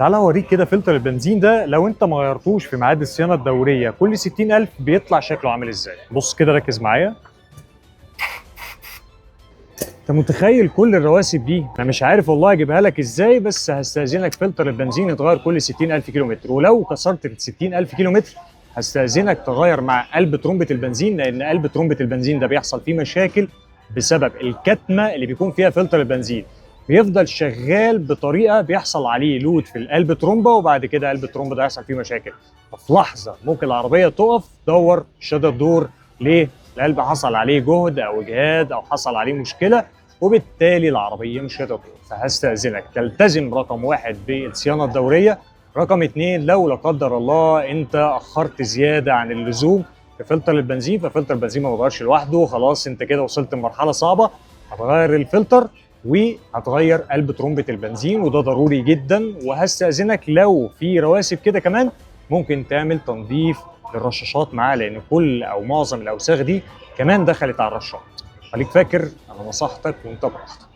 تعالَ أورّيك كده فلتر البنزين ده لو أنت ما غيّرتوش في ميعاد الصيانة الدورية كل 60,000 بيطلع شكله عامل إزاي. بُص كده ركّز معايا. أنت متخيّل كل الرواسب دي؟ أنا مش عارف والله أجيبها لك إزاي، بس هاستأذنك فلتر البنزين يتغيّر كل 60,000 كيلومتر، ولو كسرت ال60,000 كيلومتر هاستأذنك تغيّر مع قلب ترمبة البنزين، لإن قلب ترمبة البنزين ده بيحصل فيه مشاكل بسبب الكتمة اللي بيكون فيها فلتر البنزين، بيفضل شغال بطريقة بيحصل عليه load في القلب ترومبة، وبعد كده قلب الترومبة ده يحصل فيه مشاكل، ففي لحظة ممكن العربية تُقف تدوّر مش قادرة تدور. ليه؟ القلب حصل عليه جهد أو إجهاد أو حصل عليه مشكلة، وبالتالي العربية مش هتطلع. فهستأذنك تلتزم رقم 1 بالصيانة الدورية، رقم 2 لو لا قدر الله أنت أخرت زيادة عن اللزوم في فلتر البنزين، ففلتر البنزين ما بيتغيرش لوحده، خلاص أنت كده وصلت لمرحلة صعبة، هتغير الفلتر وهتغير قلب ترمبة البنزين وده ضروري جدا. وهستأذنك لو في رواسب كده كمان ممكن تعمل تنظيف للرشاشات معاه، لأن كل أو معظم الأوساخ دي كمان دخلت على الرشاش. خليك فاكر أنا نصحتك وأنت براحتك.